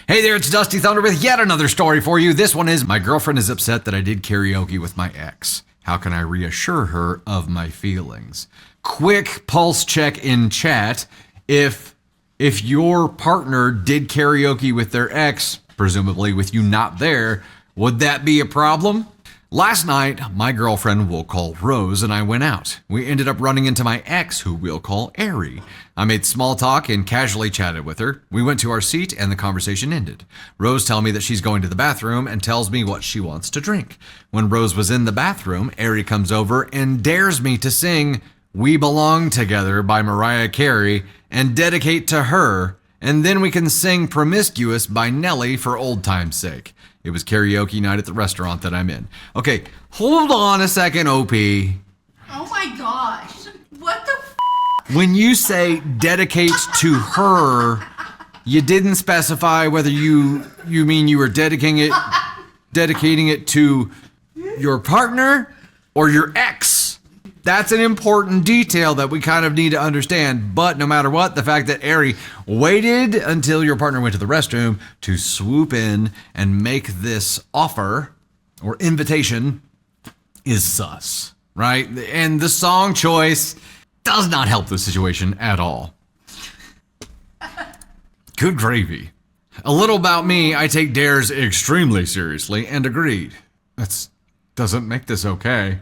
Hey there, it's Dusty Thunder with yet another story for you. This one is, my girlfriend is upset that I did karaoke with my ex. How can I reassure her of my feelings? Quick pulse check in chat. If your partner did karaoke with their ex, presumably with you not there, would that be a problem? Last night, my girlfriend, we'll call Rose, and I went out. We ended up running into my ex, who we'll call Ari. I made small talk and casually chatted with her. We went to our seat and the conversation ended. Rose tells me that she's going to the bathroom and tells me what she wants to drink. When Rose was in the bathroom, Ari comes over and dares me to sing We Belong Together by Mariah Carey and dedicate to her, and then we can sing Promiscuous by Nelly for old time's sake. It was karaoke night at the restaurant that I'm in. Okay, hold on a second, OP. Oh my gosh. What the f***? When you say dedicate to her, you didn't specify whether you mean you were dedicating it to your partner or your ex. That's an important detail that we kind of need to understand. But no matter what, the fact that Ari waited until your partner went to the restroom to swoop in and make this offer or invitation is sus, right? And the song choice does not help the situation at all. Good gravy. A little about me, I take dares extremely seriously and agreed. That doesn't make this okay.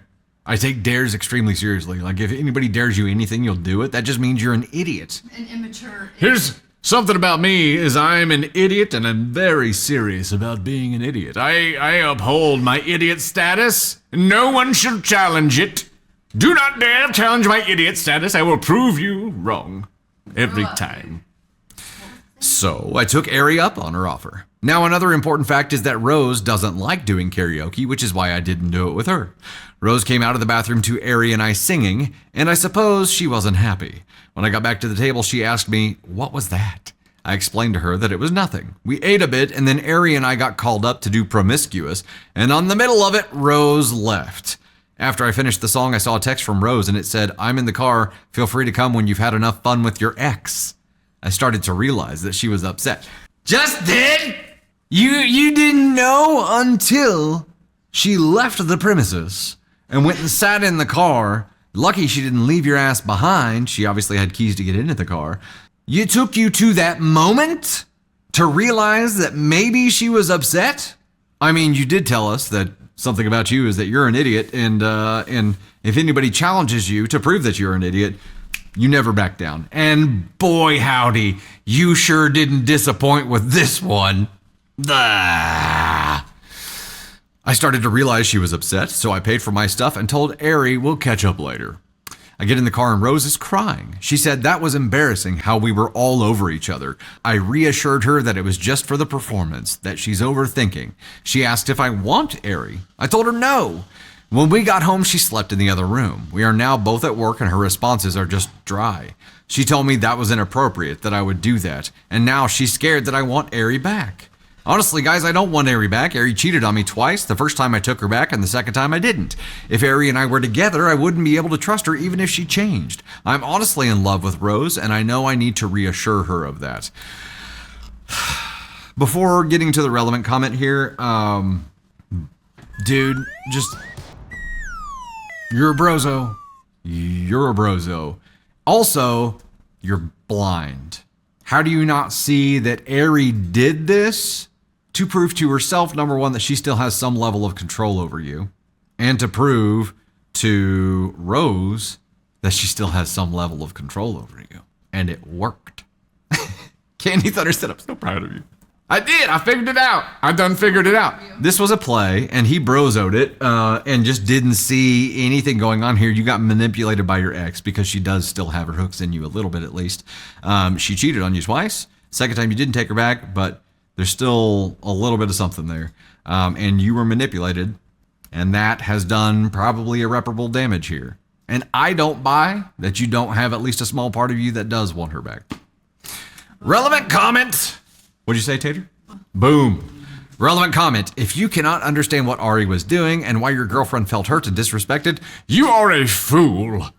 I take dares extremely seriously. Like, if anybody dares you anything, you'll do it. That just means you're an idiot. An immature. Here's something about me is I'm an idiot and I'm very serious about being an idiot. I uphold my idiot status. No one should challenge it. Do not dare challenge my idiot status. I will prove you wrong every time. So I took Ari up on her offer. Now, another important fact is that Rose doesn't like doing karaoke, which is why I didn't do it with her. Rose came out of the bathroom to Ari and I singing, and I suppose she wasn't happy. When I got back to the table, she asked me, "What was that?" I explained to her that it was nothing. We ate a bit, and then Ari and I got called up to do Promiscuous, and on the middle of it, Rose left. After I finished the song, I saw a text from Rose, and it said, "I'm in the car. Feel free to come when you've had enough fun with your ex." I started to realize that she was upset. Just did? You didn't know until she left the premises and went and sat in the car. Lucky she didn't leave your ass behind. She obviously had keys to get into the car. It took you to that moment to realize that maybe she was upset? I mean, you did tell us that something about you is that you're an idiot, and if anybody challenges you to prove that you're an idiot, you never back down. And boy howdy, you sure didn't disappoint with this one. I started to realize she was upset, so I paid for my stuff and told Ari we'll catch up later. I get in the car and Rose is crying. She said that was embarrassing how we were all over each other. I reassured her that it was just for the performance, that she's overthinking. She asked if I want Ari. I told her no. When we got home, she slept in the other room. We are now both at work and her responses are just dry. She told me that was inappropriate, that I would do that, and now she's scared that I want Ari back. Honestly, guys, I don't want Ari back. Ari cheated on me twice. The first time I took her back and the second time I didn't. If Ari and I were together, I wouldn't be able to trust her even if she changed. I'm honestly in love with Rose, and I know I need to reassure her of that. Before getting to the relevant comment here, dude, just... You're a brozo. You're a brozo. Also, you're blind. How do you not see that Ari did this to prove to herself, number one, that she still has some level of control over you, and to prove to Rose that she still has some level of control over you? And it worked. Candy Thunder said, "I'm so proud of you." I did. I figured it out. I done figured it out. This was a play, and he brozoed it and just didn't see anything going on here. You got manipulated by your ex because she does still have her hooks in you a little bit at least. She cheated on you twice. Second time you didn't take her back, but there's still a little bit of something there. And you were manipulated, and that has done probably irreparable damage here. And I don't buy that you don't have at least a small part of you that does want her back. Relevant comment. What'd you say, Tater? Boom. Relevant comment. If you cannot understand what Ari was doing and why your girlfriend felt hurt and disrespected, you are a fool.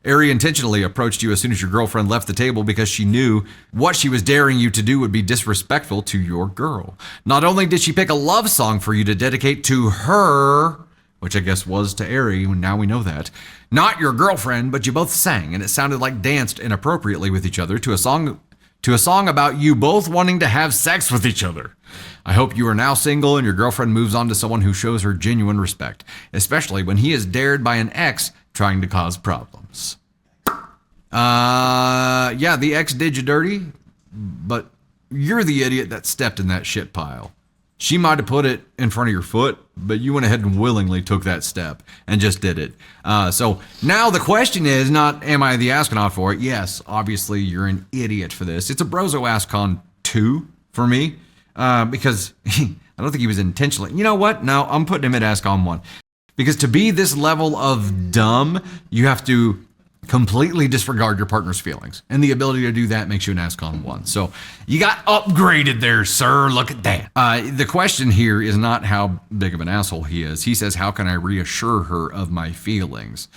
Ari intentionally approached you as soon as your girlfriend left the table because she knew what she was daring you to do would be disrespectful to your girl. Not only did she pick a love song for you to dedicate to her, which I guess was to Ari, now we know that, not your girlfriend, but you both sang, and it sounded like danced inappropriately with each other to a song about you both wanting to have sex with each other. I hope you are now single and your girlfriend moves on to someone who shows her genuine respect, especially when he is dared by an ex trying to cause problems. Yeah, the ex did you dirty, but you're the idiot that stepped in that shit pile. She might have put it in front of your foot, but you went ahead and willingly took that step and just did it. So now the question is not, am I the astronaut for it? Yes, obviously you're an idiot for this. It's a Brozo Ascon 2 for me, because I don't think he was intentionally. You know what? No, I'm putting him at Ascon 1. Because to be this level of dumb, you have to completely disregard your partner's feelings. And the ability to do that makes you an Ascon 1. So you got upgraded there, sir. Look at that. The question here is not how big of an asshole he is. He says, how can I reassure her of my feelings?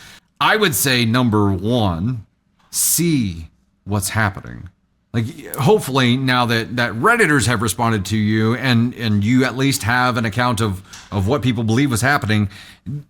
I would say, number one, see what's happening. Like, hopefully now that Redditors have responded to you and you at least have an account of what people believe was happening,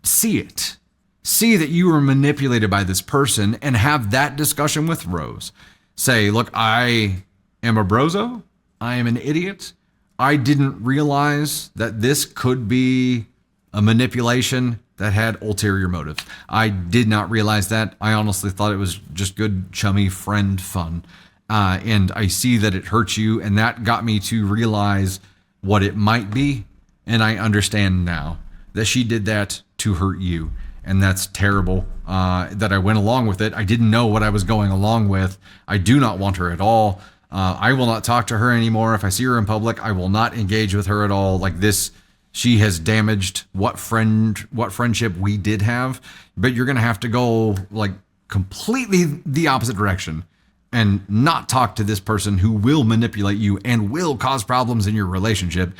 see it. See that you were manipulated by this person and have that discussion with Rose. Say, look, I am a brozo. I am an idiot. I didn't realize that this could be a manipulation that had ulterior motives. I did not realize that. I honestly thought it was just good, chummy friend fun. And I see that it hurts you, and that got me to realize what it might be. And I understand now that she did that to hurt you. And that's terrible that I went along with it. I didn't know what I was going along with. I do not want her at all. I will not talk to her anymore. If I see her in public, I will not engage with her at all. Like this, she has damaged what friendship we did have. But you're going to have to go like completely the opposite direction and not talk to this person who will manipulate you and will cause problems in your relationship.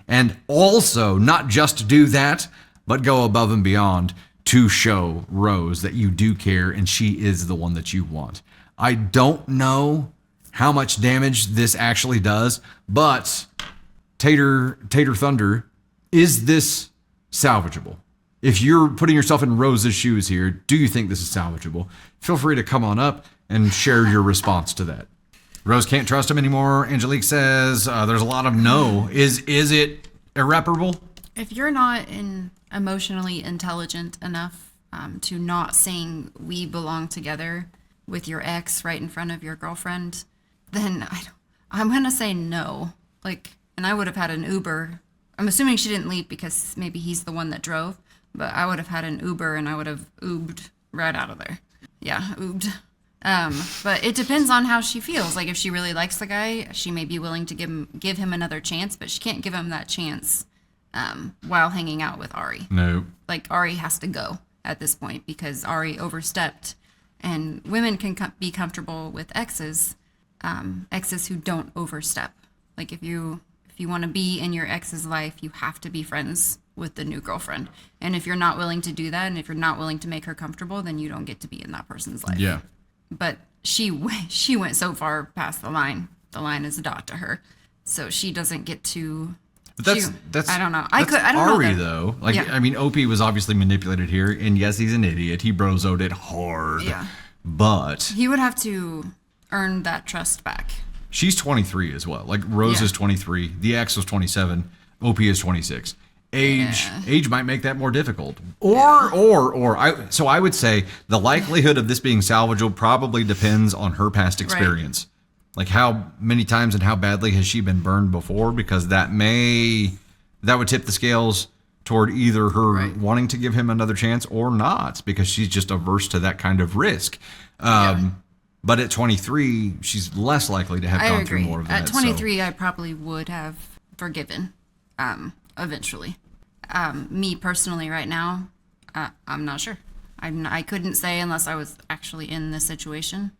And also not just do that, but go above and beyond to show Rose that you do care and she is the one that you want. I don't know how much damage this actually does, but Tater Thunder, is this salvageable? If you're putting yourself in Rose's shoes here, do you think this is salvageable? Feel free to come on up and share your response to that. Rose can't trust him anymore. Angelique says there's a lot of no. Is it irreparable? If you're not emotionally intelligent enough to not sing "We Belong Together" with your ex right in front of your girlfriend, then I'm gonna say no. And I would have had an Uber. I'm assuming she didn't leave because maybe he's the one that drove, but I would have had an Uber and I would have Ubed right out of there. Yeah, Ubed. But it depends on how she feels. Like if she really likes the guy, she may be willing to give him another chance, but she can't give him that chance while hanging out with Ari. No. Like Ari has to go at this point because Ari overstepped, and women can be comfortable with exes who don't overstep. Like if you want to be in your ex's life, you have to be friends with the new girlfriend. And if you're not willing to do that, and if you're not willing to make her comfortable, then you don't get to be in that person's life. Yeah. But she went so far past the line. The line is a dot to her, so she doesn't get to. But that's I don't know. I don't know. Ari though. I mean, OP was obviously manipulated here, and yes, he's an idiot. He brozoed it hard. Yeah. But he would have to earn that trust back. She's 23 as well. Like Rose is 23. The ex was 27. OP is 26. Age might make that more difficult. So I would say the likelihood of this being salvageable probably depends on her past experience. Right. Like how many times and how badly has she been burned before? Because that would tip the scales toward either her wanting to give him another chance or not, because she's just averse to that kind of risk. But at 23, she's less likely to have gone through more of that. At 23, I probably would have forgiven eventually. Me personally right now, I'm not sure. I couldn't say unless I was actually in this situation.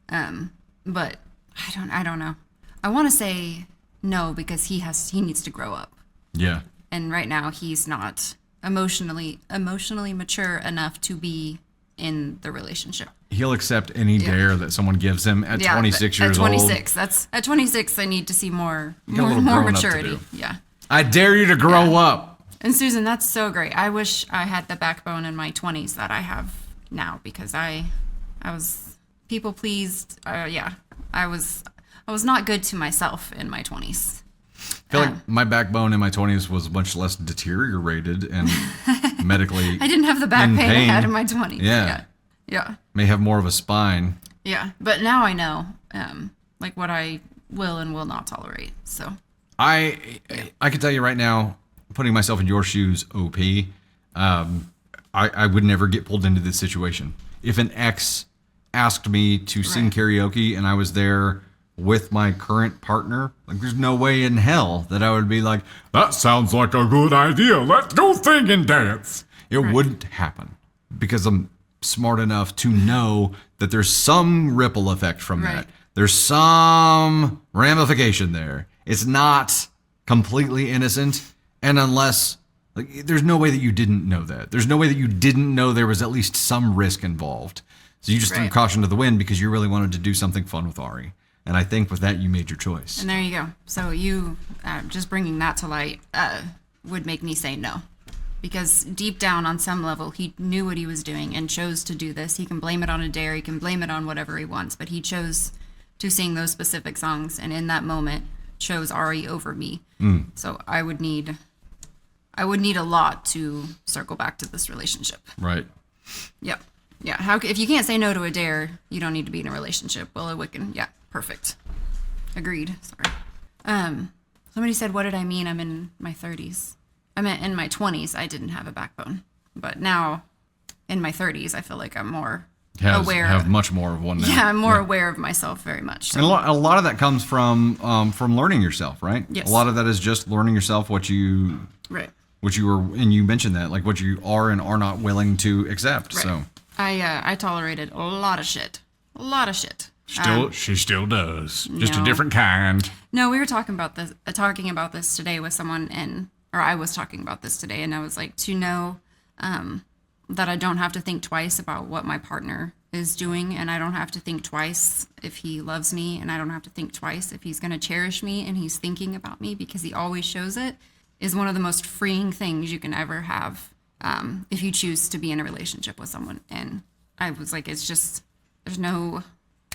But I don't know. I want to say no because he needs to grow up. Yeah. And right now he's not emotionally mature enough to be in the relationship. He'll accept any dare that someone gives him at 26 years old. At 26, at 26, I need to see more got a little growing up to maturity. do. Yeah. I dare you to grow up. And Susan, that's so great. I wish I had the backbone in my 20s that I have now, because I was people pleased. I was not good to myself in my 20s. I feel like my backbone in my 20s was much less deteriorated and medically I didn't have the back pain I had in my 20s. Yeah. May have more of a spine. Yeah. But now I know, like, what I will and will not tolerate. So I can tell you right now, putting myself in your shoes, OP, I would never get pulled into this situation. If an ex asked me to sing karaoke and I was there with my current partner, like, there's no way in hell that I would be like, that sounds like a good idea. Let's go sing and dance. It wouldn't happen, because I'm smart enough to know that there's some ripple effect from that. There's some ramification there. It's not completely innocent. And unless, like, there's no way that you didn't know that. There's no way that you didn't know there was at least some risk involved. So you just threw caution to the wind because you really wanted to do something fun with Ari. And I think with that, you made your choice. And there you go. So you, just bringing that to light, would make me say no. Because deep down, on some level, he knew what he was doing and chose to do this. He can blame it on a dare. He can blame it on whatever he wants. But he chose to sing those specific songs. And in that moment, chose Ari over me. So I would need a lot to circle back to this relationship. Right. Yep. Yeah. If you can't say no to a dare, you don't need to be in a relationship. Well, a Wiccan. Yeah. Perfect. Agreed. Sorry. Somebody said, what did I mean? I'm in my 30s. I meant in my 20s, I didn't have a backbone. But now, in my 30s, I feel like I'm more aware. Have much more of one now. Yeah, I'm more aware of myself very much. So. And a lot of that comes from learning yourself, right? Yes. A lot of that is just learning yourself, what you were, and you mentioned that, like, what you are and are not willing to accept. Right. So I tolerated a lot of shit. She still does. Just a different kind. No, we were talking about this today with someone, or I was talking about this today, and I was like, to know that I don't have to think twice about what my partner is doing, and I don't have to think twice if he loves me, and I don't have to think twice if he's going to cherish me and he's thinking about me, because he always shows it, is one of the most freeing things you can ever have if you choose to be in a relationship with someone. And I was like, it's just, there's no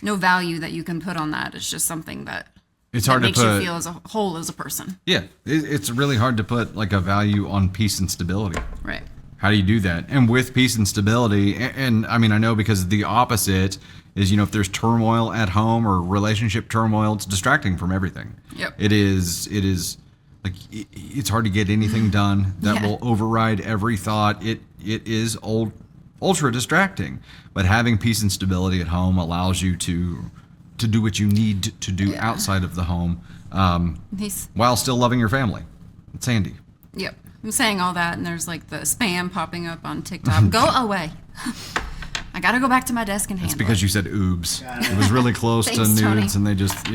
value that you can put on that. It's just something that makes you feel as a whole as a person. Yeah, it's really hard to put, like, a value on peace and stability. Right. How do you do that? And with peace and stability, and I mean, I know, because the opposite is, if there's turmoil at home or relationship turmoil, it's distracting from everything. Yep. It is like, it's hard to get anything done that will override every thought. It is ultra distracting. But having peace and stability at home allows you to do what you need to do outside of the home, while still loving your family. It's handy. Yep. I'm saying all that, and there's, like, the spam popping up on TikTok. Go away. I got to go back to my desk and handle it. It's because you said oobs. It was really close to nudes, Tony. and they just,